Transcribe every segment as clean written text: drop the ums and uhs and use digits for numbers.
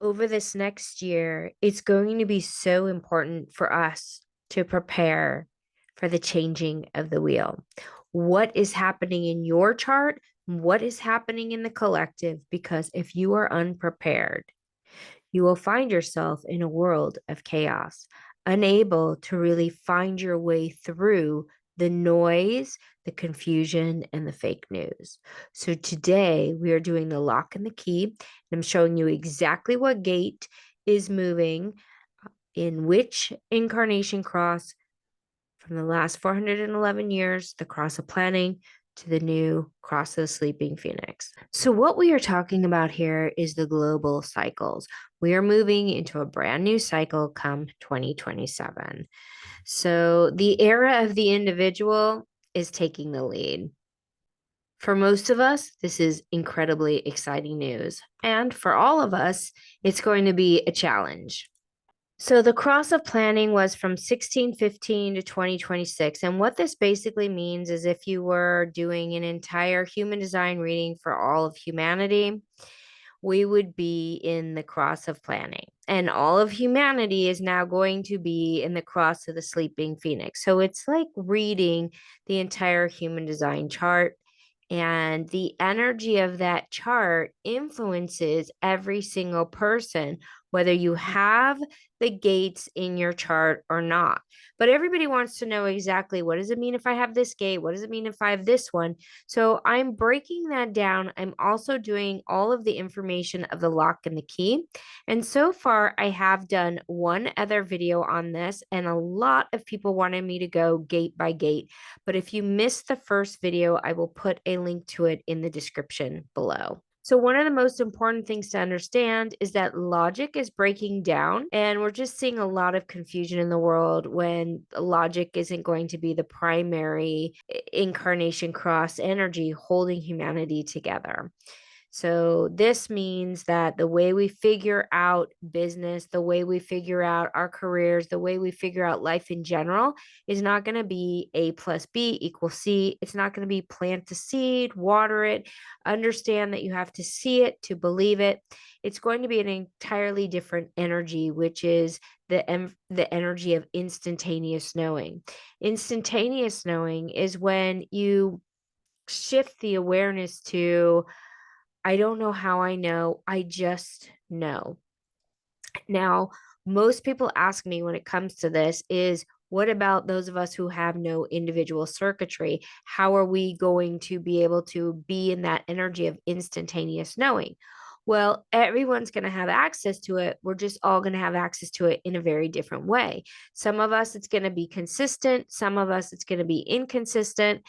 Over this next year, it's going to be so important for us to prepare for the changing of the wheel. What is happening in your chart? What is happening in the collective? Because if you are unprepared, you will find yourself in a world of chaos, unable to really find your way through the noise, the confusion, and the fake news. So today we are doing the lock and the key, and I'm showing you exactly what gate is moving in which incarnation cross from the last 411 years, the cross of planning, to the new cross of the sleeping phoenix. So, what we are talking about here is the global cycles. We are moving into a brand new cycle come 2027. So, the era of the individual is taking the lead. For most of us, this is incredibly exciting news. And for all of us, it's going to be a challenge. So the cross of planning was from 1615 to 2026. And what this basically means is if you were doing an entire human design reading for all of humanity, we would be in the cross of planning. And all of humanity is now going to be in the cross of the sleeping phoenix. So it's like reading the entire human design chart. And the energy of that chart influences every single person, whether you have the gates in your chart or not. But everybody wants to know exactly, what does it mean if I have this gate? What does it mean if I have this one? So I'm breaking that down. I'm also doing all of the information of the lock and the key. And so far, I have done one other video on this, and a lot of people wanted me to go gate by gate. But if you missed the first video, I will put a link to it in the description below. So, one of the most important things to understand is that logic is breaking down, and we're just seeing a lot of confusion in the world when logic isn't going to be the primary incarnation cross energy holding humanity together. So this means that the way we figure out business, the way we figure out our careers, the way we figure out life in general is not going to be A plus B equals C. It's not going to be plant the seed, water it, understand that you have to see it to believe it. It's going to be an entirely different energy, which is the energy of instantaneous knowing. Instantaneous knowing is when you shift the awareness to, I don't know how I know, I just know. Now, most people ask me when it comes to this is, what about those of us who have no individual circuitry? How are we going to be able to be in that energy of instantaneous knowing? Well, everyone's going to have access to it. We're just all going to have access to it in a very different way. Some of us, it's going to be consistent. Some of us, it's going to be inconsistent.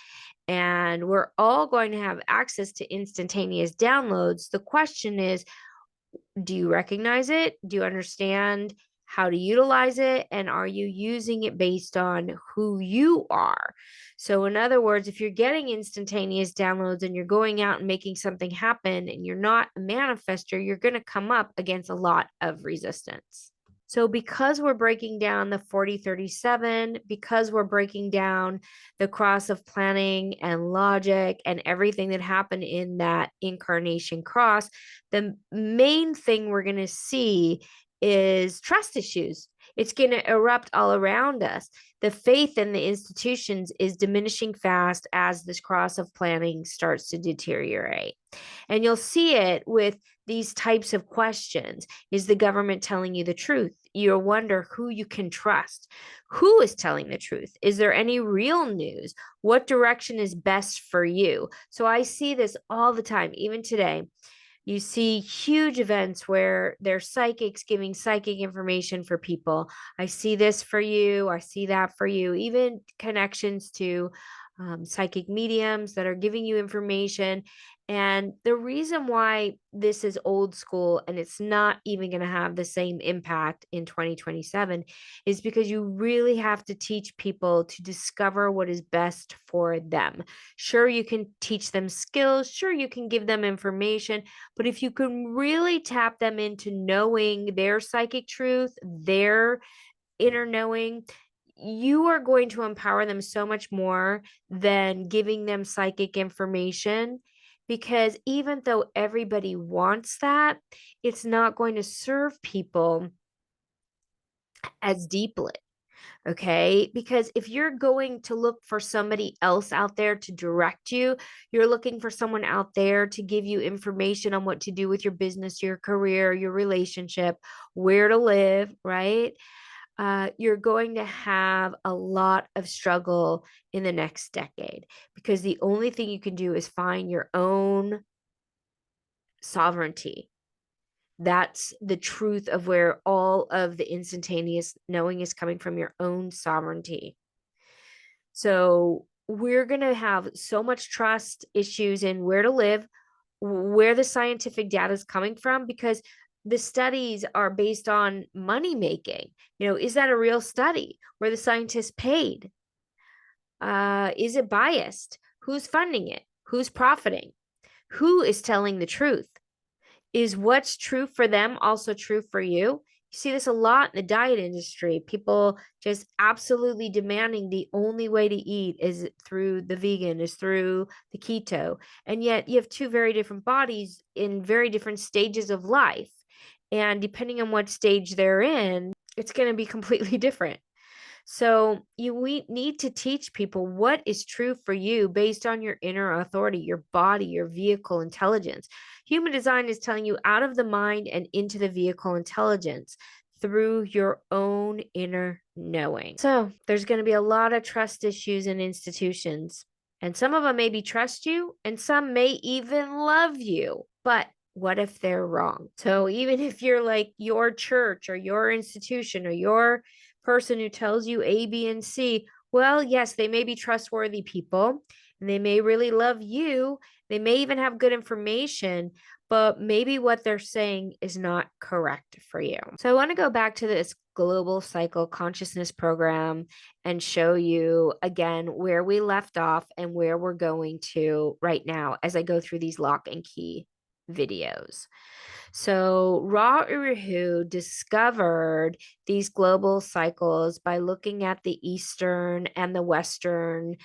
And we're all going to have access to instantaneous downloads. The question is, do you recognize it? Do you understand how to utilize it? And are you using it based on who you are? So, in other words, if you're getting instantaneous downloads and you're going out and making something happen and you're not a manifester, you're going to come up against a lot of resistance. So, because we're breaking down the 4037, because we're breaking down the cross of planning and logic and everything that happened in that incarnation cross, the main thing we're going to see is trust issues. It's going to erupt all around us. The faith in the institutions is diminishing fast as this cross of planning starts to deteriorate. And you'll see it with these types of questions. Is the government telling you the truth? You wonder who you can trust. Who is telling the truth? Is there any real news? What direction is best for you? So I see this all the time, even today. You see huge events where there's psychics giving psychic information for people. I see this for you. I see that for you. Even connections to psychic mediums that are giving you information. And the reason why this is old school and it's not even going to have the same impact in 2027 is because you really have to teach people to discover what is best for them. Sure, you can teach them skills. Sure, you can give them information. But if you can really tap them into knowing their psychic truth, their inner knowing, you are going to empower them so much more than giving them psychic information because even though everybody wants that, it's not going to serve people as deeply. Okay. Because if you're going to look for somebody else out there to direct you, you're looking for someone out there to give you information on what to do with your business, your career, your relationship, where to live, right? You're going to have a lot of struggle in the next decade because the only thing you can do is find your own sovereignty. That's the truth of where all of the instantaneous knowing is coming from, your own sovereignty. So we're going to have so much trust issues in where to live, where the scientific data is coming from, because the studies are based on money making. Is that a real study? Were the scientists paid? Is it biased? Who's funding it? Who's profiting? Who is telling the truth? Is what's true for them also true for you? You see this a lot in the diet industry. People just absolutely demanding the only way to eat is through the vegan, is through the keto. And yet you have two very different bodies in very different stages of life. And depending on what stage they're in, it's going to be completely different. So we need to teach people what is true for you based on your inner authority, your body, your vehicle intelligence. Human design is telling you out of the mind and into the vehicle intelligence through your own inner knowing. So there's going to be a lot of trust issues in institutions, and some of them maybe trust you and some may even love you, but what if they're wrong? So even if you're like your church or your institution or your person who tells you A, B, and C, well, yes, they may be trustworthy people and they may really love you. They may even have good information, but maybe what they're saying is not correct for you. So I want to go back to this global cycle consciousness program and show you again where we left off and where we're going to right now as I go through these lock and key videos. So Ra Uru discovered these global cycles by looking at the Eastern and the Western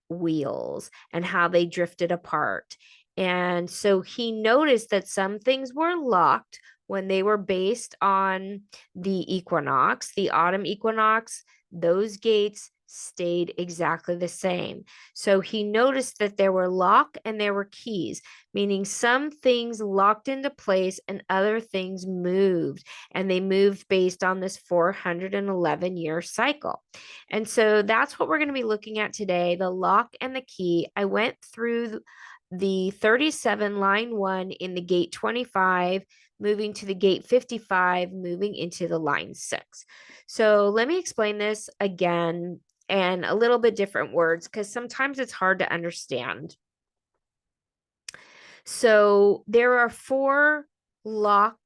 wheels and how they drifted apart. And so he noticed that some things were locked when they were based on the equinox, the autumn equinox. Those gates stayed exactly the same. So he noticed that there were lock and there were keys, meaning some things locked into place and other things moved, and they moved based on this 411-year cycle. And so that's what we're going to be looking at today, the lock and the key. I went through the 37 line 1 in the gate 25, moving to the gate 55, moving into the line 6. So let me explain this again and a little bit different words because sometimes it's hard to understand. So there are 4 lock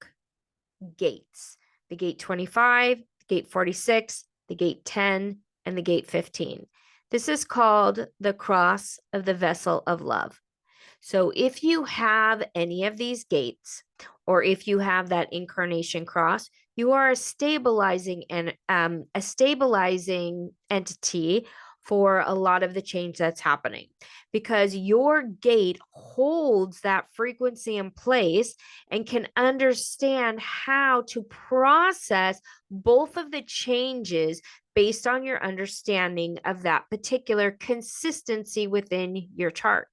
gates: the gate 25, the gate 46, the gate 10, and the gate 15. This is called the cross of the vessel of love. So if you have any of these gates, or if you have that incarnation cross, you are a stabilizing and a stabilizing entity for a lot of the change that's happening, because your gate holds that frequency in place and can understand how to process both of the changes based on your understanding of that particular consistency within your chart.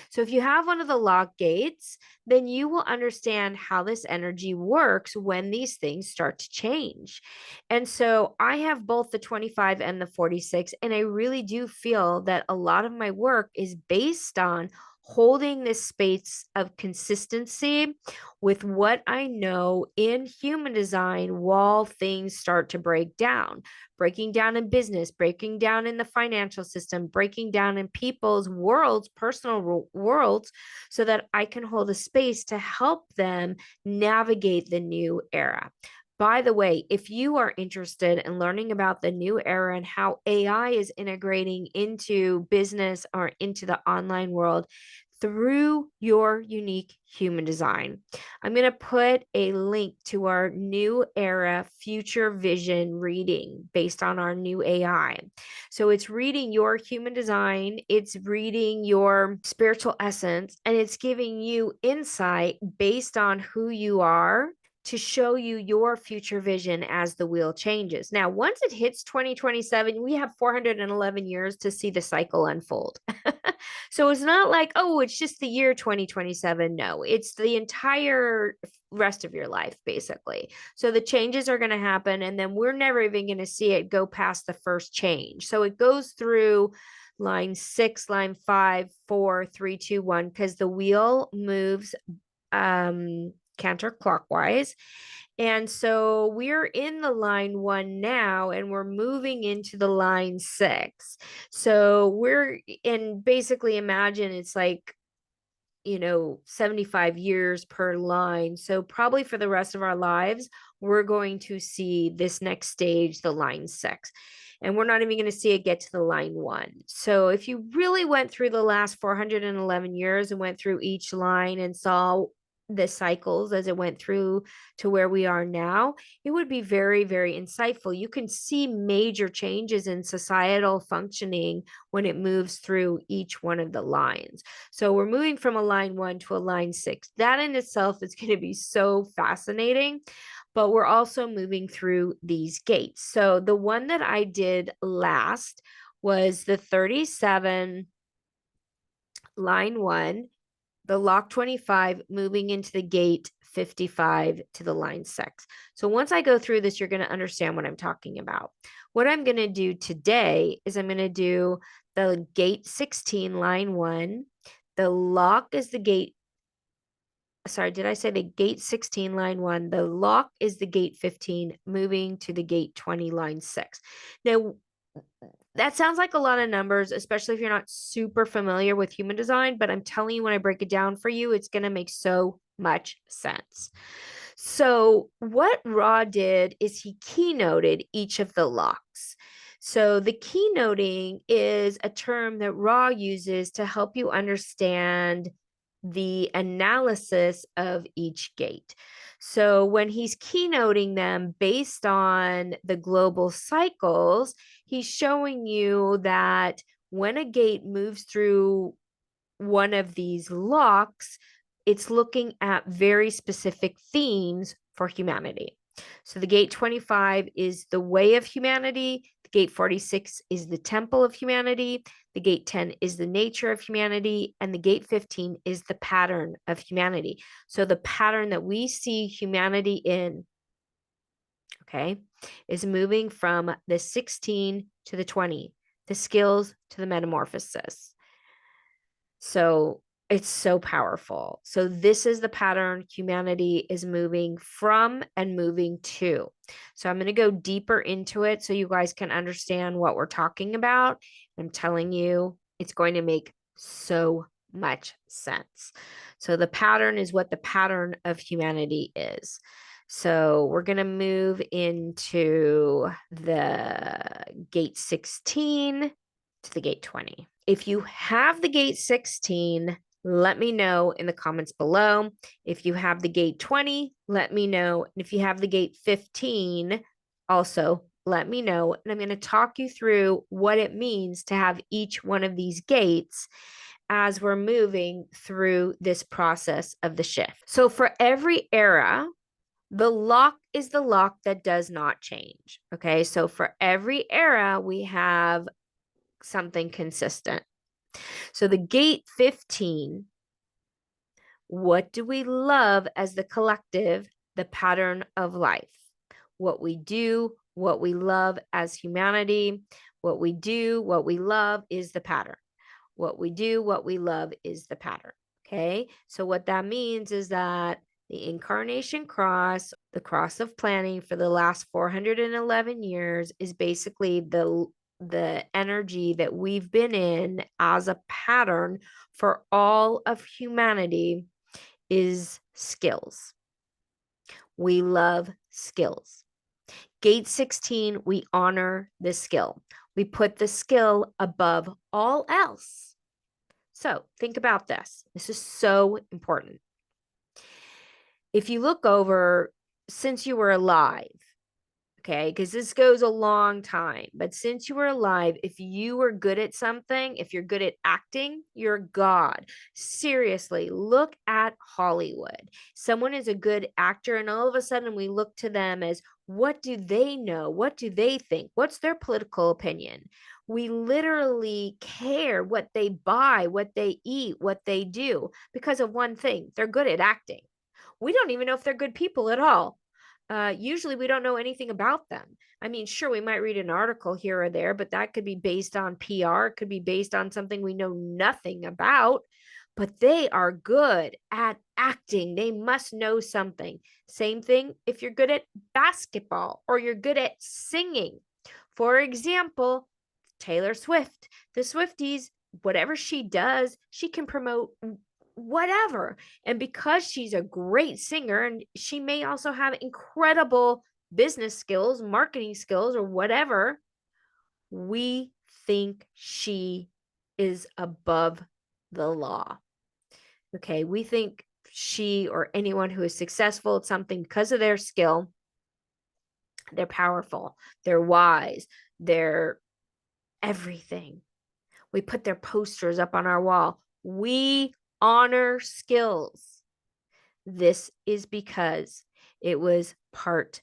So if you have one of the lock gates, then you will understand how this energy works when these things start to change. And so I have both the 25 and the 46, and I really do feel that a lot of my work is based on holding this space of consistency with what I know in human design while things start to break down, breaking down in business, breaking down in the financial system, breaking down in people's worlds, personal worlds, so that I can hold a space to help them navigate the new era. By the way, if you are interested in learning about the new era and how AI is integrating into business or into the online world, through your unique human design. I'm going to put a link to our new era future vision reading based on our new AI. So it's reading your human design, it's reading your spiritual essence, and it's giving you insight based on who you are to show you your future vision as the wheel changes. Now, once it hits 2027, we have 411 years to see the cycle unfold. So it's not like, oh, it's just the year 2027. No, it's the entire rest of your life, basically. So the changes are going to happen, and then we're never even going to see it go past the first change. So it goes through line 6, line 5, 4, 3, 2, 1, because the wheel moves counterclockwise. And so we're in the line 1 now, and we're moving into the line 6. So we're in, basically imagine it's like, 75 years per line. So probably for the rest of our lives, we're going to see this next stage, the line 6. And we're not even going to see it get to the line 1. So if you really went through the last 411 years and went through each line and saw the cycles as it went through to where we are now, it would be very, very insightful. You can see major changes in societal functioning when it moves through each one of the lines. So we're moving from a line 1 to a line 6. That in itself is going to be so fascinating. But we're also moving through these gates. So the one that I did last was the 37, line 1, the lock 25, moving into the gate 55 to the line 6. So once I go through this, you're going to understand what I'm talking about. What I'm going to do today is I'm going to do the gate 16, line 1. The lock is the gate. Sorry, did I say the gate 16, line 1? The lock is the gate 15, moving to the gate 20, line 6. Now, that sounds like a lot of numbers, especially if you're not super familiar with human design, but I'm telling you, when I break it down for you, it's going to make so much sense. So what Ra did is he keynoted each of the locks. So the keynoting is a term that Ra uses to help you understand the analysis of each gate. So when he's keynoting them based on the global cycles, he's showing you that when a gate moves through one of these locks, it's looking at very specific themes for humanity. So the gate 25 is the way of humanity. The gate 46 is the temple of humanity. The gate 10 is the nature of humanity. And the gate 15 is the pattern of humanity. So the pattern that we see humanity in, okay, is moving from the 16 to the 20, the skills to the metamorphosis. So it's so powerful. So this is the pattern humanity is moving from and moving to. So I'm going to go deeper into it so you guys can understand what we're talking about. I'm telling you, it's going to make so much sense. So the pattern is what the pattern of humanity is. So we're going to move into the gate 16 to the gate 20. If you have the gate 16, let me know in the comments below. If you have the gate 20, let me know. And if you have the gate 15, also let me know. And I'm going to talk you through what it means to have each one of these gates as we're moving through this process of the shift. So for every era, the lock is the lock that does not change. Okay, so for every era, we have something consistent. So the gate 15, what do we love as the collective? The pattern of life. What we do, what we love as humanity, what we do, what we love is the pattern. What we do, what we love is the pattern. Okay, so what that means is that the incarnation cross, the cross of planning for the last 411 years, is basically the energy that we've been in as a pattern for all of humanity is skills. We love skills. Gate 16, we honor the skill. We put the skill above all else. So think about this. This is so important. If you look over since you were alive, okay, because this goes a long time, but since you were alive, if you were good at something, if you're good at acting, you're a god. Seriously, look at Hollywood. Someone is a good actor, and all of a sudden we look to them as, what do they know? What do they think? What's their political opinion? We literally care what they buy, what they eat, what they do because of one thing: they're good at acting. We don't even know if they're good people at all. Usually we don't know anything about them. I mean, sure, we might read an article here or there, but that could be based on PR. It could be based on something we know nothing about, but they are good at acting. They must know something. Same thing if you're good at basketball or you're good at singing. For example, Taylor Swift, the Swifties, whatever she does, she can promote whatever. And because she's a great singer and she may also have incredible business skills, marketing skills, or whatever, we think she is above the law. Okay. We think she or anyone who is successful at something because of their skill, they're powerful, they're wise, they're everything. We put their posters up on our wall. We honor skills. This is because it was part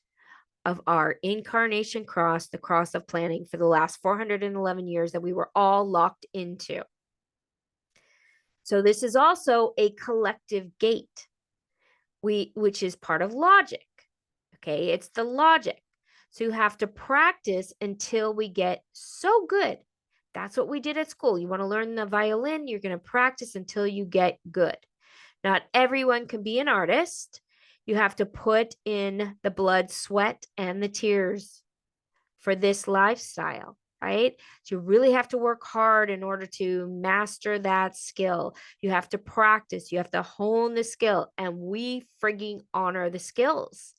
of our incarnation cross, the cross of planning for the last 411 years that we were all locked into. So this is also a collective gate, which is part of logic. Okay, it's the logic. So you have to practice until we get so good. That's what we did at school. You want to learn the violin, you're going to practice until you get good. Not everyone can be an artist. You have to put in the blood, sweat, and the tears for this lifestyle, right? So you really have to work hard in order to master that skill. You have to practice, you have to hone the skill, and we frigging honor the skills.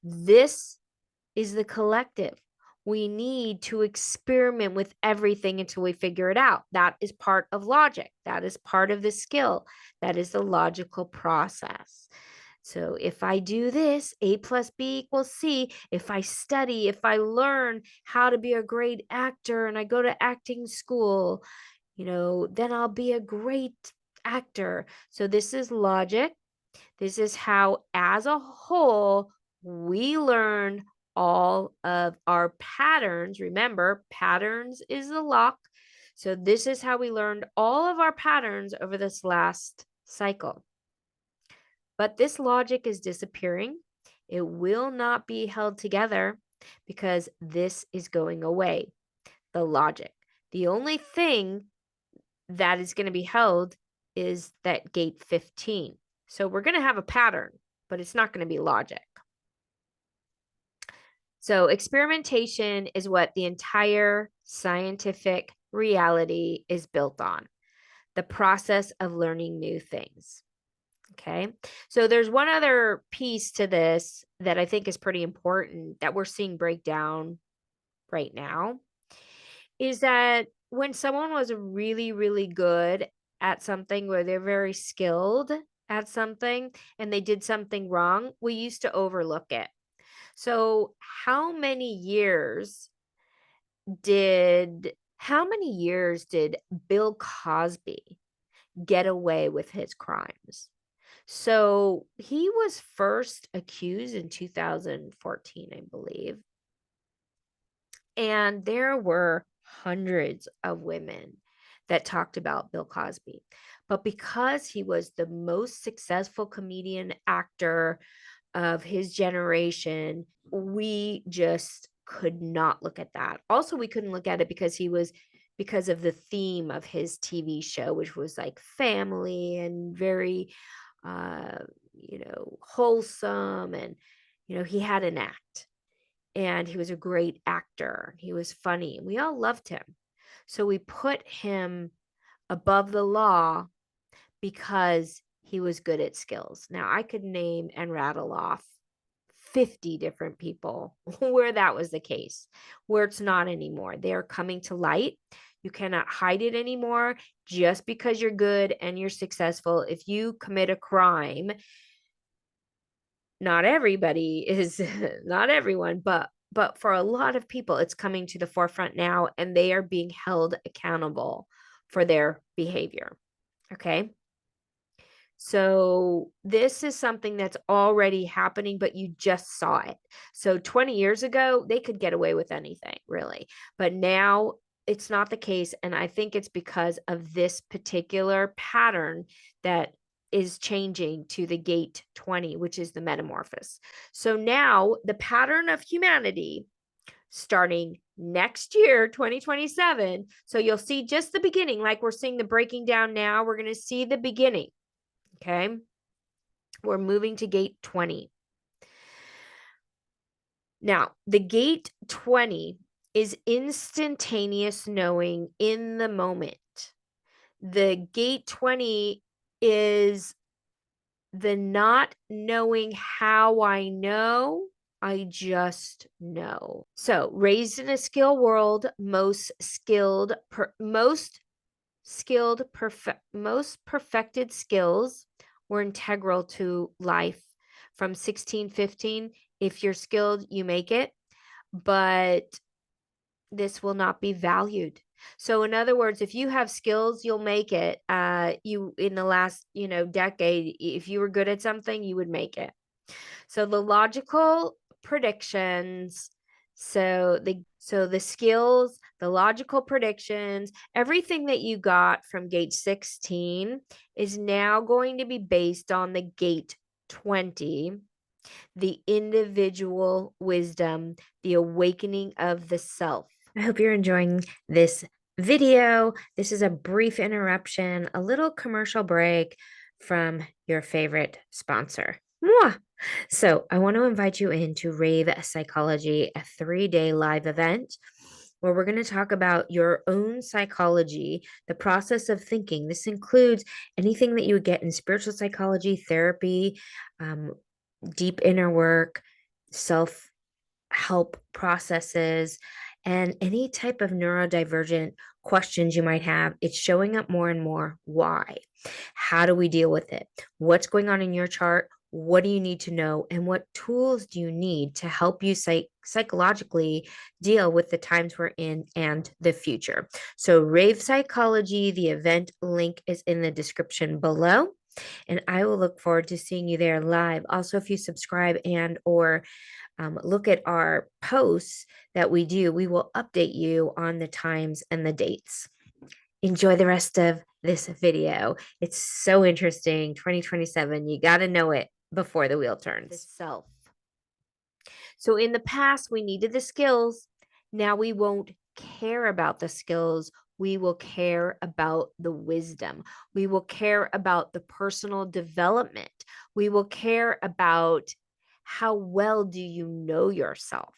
This is the collective. We need to experiment with everything until we figure it out. That is part of logic. That is part of the skill. That is the logical process. So if I do this, A plus B equals C. If I study, if I learn how to be a great actor and I go to acting school, then I'll be a great actor. So this is logic. This is how, as a whole, we learn all of our patterns. Remember, patterns is the lock. So this is how we learned all of our patterns over this last cycle. But this logic is disappearing. It will not be held together because this is going away. The logic. The only thing that is going to be held is that gate 15. So we're going to have a pattern, but it's not going to be logic. So experimentation is what the entire scientific reality is built on. The process of learning new things. Okay. So there's one other piece to this that I think is pretty important that we're seeing break down right now, is that when someone was really, really good at something, where they're very skilled at something and they did something wrong, we used to overlook it. So how many years did Bill Cosby get away with his crimes? So he was first accused in 2014, I believe. And there were hundreds of women that talked about Bill Cosby. But because he was the most successful comedian actor of his generation, we just could not look at that. Also, we couldn't look at it because of the theme of his TV show, which was like family and very wholesome, and he had an act, and he was a great actor. He was funny, and we all loved him. So we put him above the law because he was good at skills. Now, I could name and rattle off 50 different people where that was the case, where it's not anymore. They are coming to light. You cannot hide it anymore. Just because you're good and you're successful, if you commit a crime, not everybody is, not everyone, but for a lot of people, it's coming to the forefront now, and they are being held accountable for their behavior. Okay. So this is something that's already happening, but you just saw it. So 20 years ago, they could get away with anything, really. But now it's not the case. And I think it's because of this particular pattern that is changing to the gate 20, which is the metamorphosis. So now the pattern of humanity starting next year, 2027. So you'll see just the beginning, like we're seeing the breaking down now. We're going to see the beginning. Okay. We're moving to gate 20. Now, the gate 20 is instantaneous knowing in the moment. The gate 20 is the not knowing how I know, I just know. So, raised in a skill world, most perfected skills were integral to life from 1615. If you're skilled, you make it, but this will not be valued. So in other words, if you have skills, you'll make it. You in the last, decade, if you were good at something, you would make it. So the logical predictions, so the skills, the logical predictions, everything that you got from gate 16 is now going to be based on the gate 20, the individual wisdom, the awakening of the self. I hope you're enjoying this video. This is a brief interruption, a little commercial break from your favorite sponsor. Mwah! So I want to invite you into Rave Psychology, a 3-day live event where we're going to talk about your own psychology, the process of thinking. This includes anything that you would get in spiritual psychology, therapy, deep inner work, self-help processes, and any type of neurodivergent questions you might have. It's showing up more and more. Why? How do we deal with it? What's going on in your chart? What do you need to know? And what tools do you need to help you psychologically deal with the times we're in and the future? So Rave Psychology, the event link is in the description below. And I will look forward to seeing you there live. Also, if you subscribe and or look at our posts that we do, we will update you on the times and the dates. Enjoy the rest of this video. It's so interesting. 2027, you got to know it before the wheel turns. The self. So in the past, we needed the skills. Now we won't care about the skills. We will care about the wisdom. We will care about the personal development. We will care about how well do you know yourself?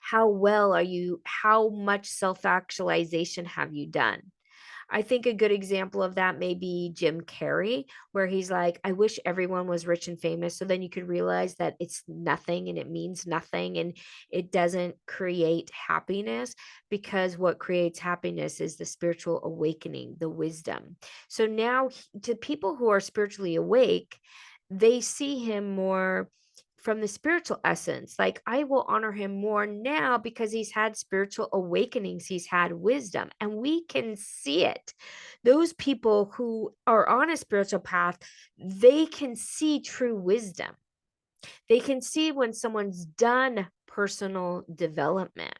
How much self-actualization have you done? I think a good example of that may be Jim Carrey, where he's like, I wish everyone was rich and famous. So then you could realize that it's nothing and it means nothing and it doesn't create happiness, because what creates happiness is the spiritual awakening, the wisdom. So now to people who are spiritually awake, they see him more from the spiritual essence. Like, I will honor him more now because he's had spiritual awakenings, he's had wisdom, and we can see it. Those people who are on a spiritual path, they can see true wisdom. They can see when someone's done personal development.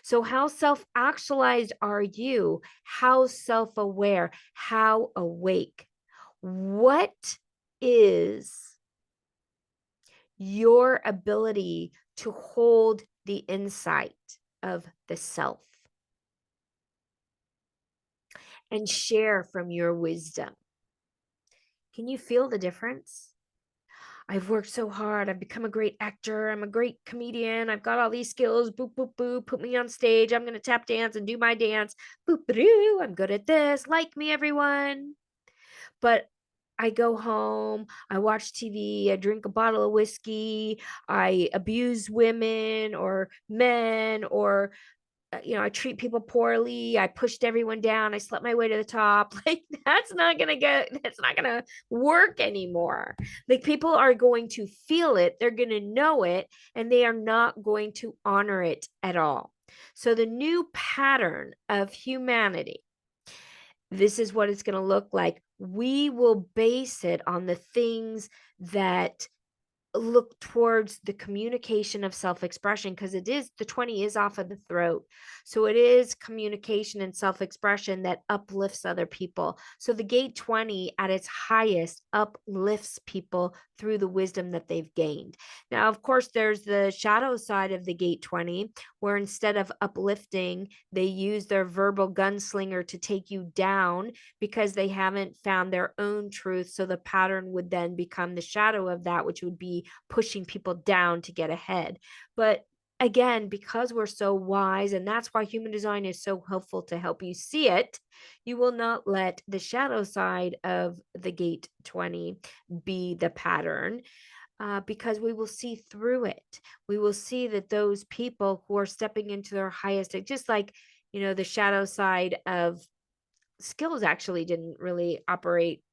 So how self-actualized are you? How self-aware? How awake? What is your ability to hold the insight of the self and share from your wisdom? Can you feel the difference? I've worked so hard. I've become a great actor. I'm a great comedian. I've got all these skills. Boop, boop, boop. Put me on stage. I'm going to tap dance and do my dance. Boop, boop. I'm good at this. Like me, everyone. But I go home, I watch TV, I drink a bottle of whiskey, I abuse women or men, or I treat people poorly. I pushed everyone down. I slept my way to the top. Like, that's not going to work anymore. Like, people are going to feel it. They're going to know it, and they are not going to honor it at all. So the new pattern of humanity, this is what it's going to look like. We will base it on the things that look towards the communication of self-expression, because the 20 is off of the throat. So it is communication and self-expression that uplifts other people. So the gate 20 at its highest uplifts people through the wisdom that they've gained. Now, of course, there's the shadow side of the gate 20, where instead of uplifting, they use their verbal gunslinger to take you down because they haven't found their own truth. So the pattern would then become the shadow of that, which would be pushing people down to get ahead. But again, because we're so wise, and that's why human design is so helpful to help you see it, you will not let the shadow side of the gate 20 be the pattern. Because we will see through it. We will see that those people who are stepping into their highest, just like, the shadow side of skills actually didn't really operate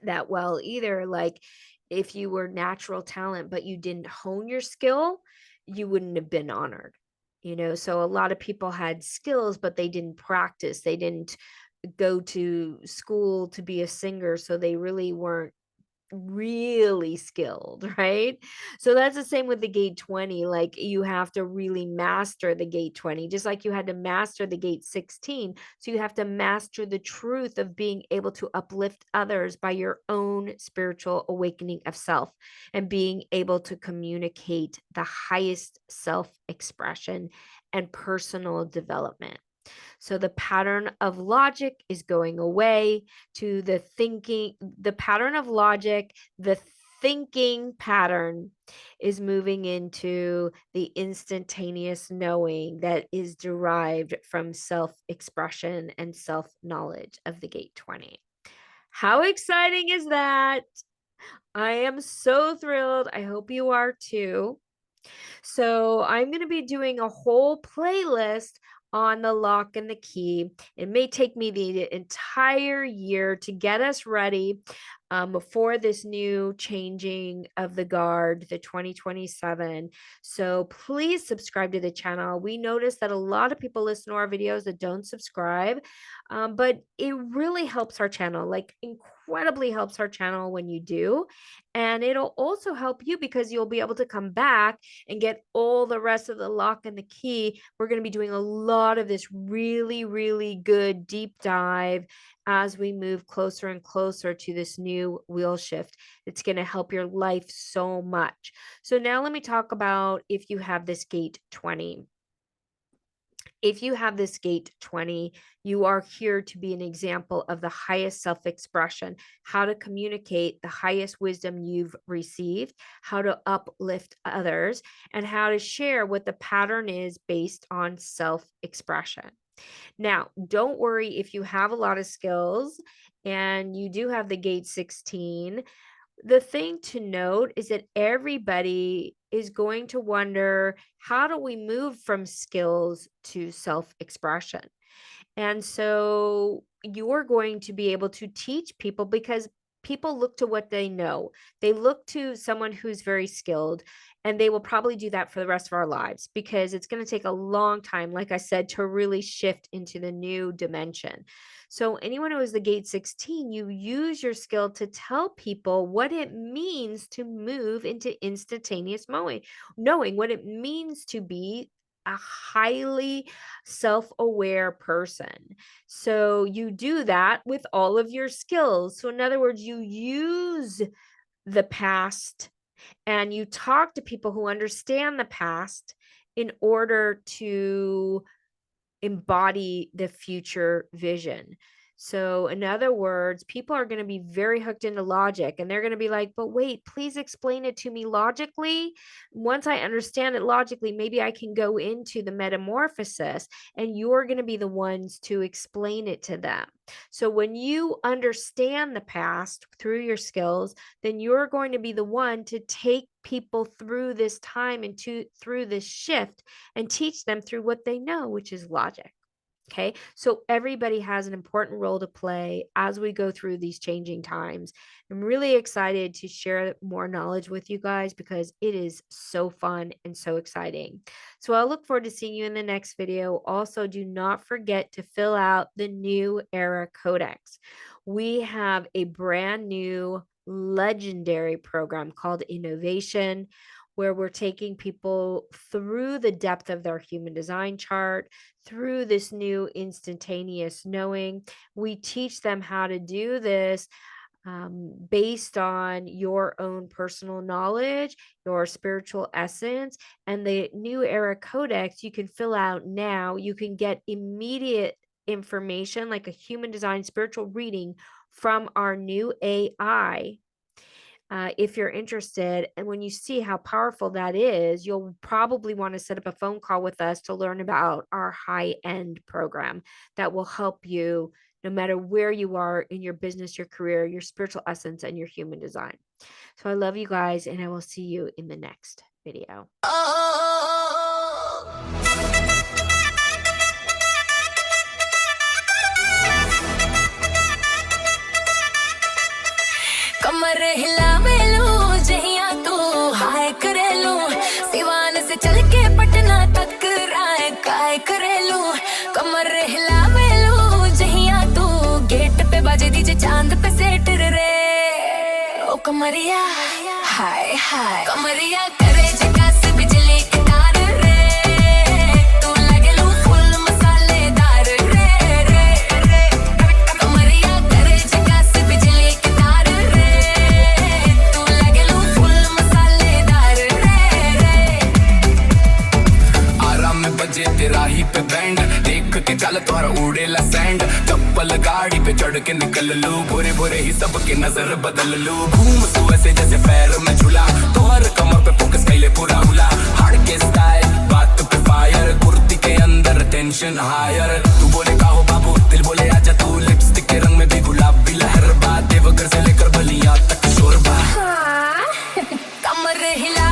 that well either. Like, if you were natural talent, but you didn't hone your skill, you wouldn't have been honored. So a lot of people had skills, but they didn't practice. They didn't go to school to be a singer. So they really weren't really skilled, right? So that's the same with the gate 20. Like, you have to really master the gate 20, just like you had to master the gate 16. So you have to master the truth of being able to uplift others by your own spiritual awakening of self, and being able to communicate the highest self-expression and personal development. So the pattern of logic is going away to the pattern of logic, the thinking pattern is moving into the instantaneous knowing that is derived from self-expression and self-knowledge of the gate 20. How exciting is that? I am so thrilled. I hope you are too. So I'm going to be doing a whole playlist on the lock and the key. It may take me the entire year to get us ready for this new changing of the guard, the 2027. So please subscribe to the channel. We notice that a lot of people listen to our videos that don't subscribe, but it really helps our channel, like incredibly helps our channel when you do. And it'll also help you because you'll be able to come back and get all the rest of the lock and the key. We're going to be doing a lot of this really, really good deep dive as we move closer and closer to this new wheel shift. It's going to help your life so much. So now let me talk about if you have this gate 20. If you have this gate 20, you are here to be an example of the highest self-expression, how to communicate the highest wisdom you've received, how to uplift others, and how to share what the pattern is based on self-expression. Now, don't worry if you have a lot of skills and you do have the gate 16. The thing to note is that everybody is going to wonder, how do we move from skills to self-expression? And so you're going to be able to teach people, because people look to what they know. They look to someone who's very skilled, and they will probably do that for the rest of our lives, because it's going to take a long time, like I said, to really shift into the new dimension. So anyone who is the gate 16, you use your skill to tell people what it means to move into instantaneous knowing what it means to be a highly self-aware person. So you do that with all of your skills. So in other words, you use the past and you talk to people who understand the past in order to embody the future vision. So, in other words, people are going to be very hooked into logic and they're going to be like, but wait, please explain it to me logically. Once I understand it logically, maybe I can go into the metamorphosis, and you're going to be the ones to explain it to them. So, when you understand the past through your skills, then you're going to be the one to take people through this time and through this shift and teach them through what they know, which is logic. Okay, so everybody has an important role to play as we go through these changing times. I'm really excited to share more knowledge with you guys because it is so fun and so exciting. So I'll look forward to seeing you in the next video. Also, do not forget to fill out the New Era Codex. We have a brand new legendary program called Innovation, where we're taking people through the depth of their human design chart, through this new instantaneous knowing. We teach them how to do this based on your own personal knowledge, your spiritual essence, and the New Era Codex you can fill out now. You can get immediate information like a human design spiritual reading from our new AI. If you're interested, and when you see how powerful that is, you'll probably want to set up a phone call with us to learn about our high-end program that will help you no matter where you are in your business, your career, your spiritual essence, and your human design. So I love you guys, and I will see you in the next video. कमर हिला मेलू जहिया तू हाय करेलू सिवान से चल के पटना तक राय काय करेलू कमर हिला मेलू जहिया तू गेट पे बाजे दीजे चांद पे सेट रे ओ कमरिया हाय हाय कमरिया करे जगास बिजली की तार रे तू लगेलू फुल मसालेदार रे रे रे कमरिया करे जगास बिजली की तार रे तू लगेलू फुल मसालेदार रे रे आराम में बजे तेरा ही पे बैंड देख के चल तोरा उड़ेला सैंड चप्पल गाड़ी पे चढ़ के निकल लू भोरे भोरे ही सबके नजर बदल लू घूम तू ऐसे जैसे पैर में झूला तोहर कमर पे फोकस कैले पूरा हुला हार्ड के स्टाइल बात पे फायर कुर्ती के अंदर टेंशन हायर तू बोले का हो बाबू दिल बोले आजा तू लिपस्टिक के रंग में भी गुलाबी लहर बा देवघर से लेकर बलिया तक शोरबा कमर हिला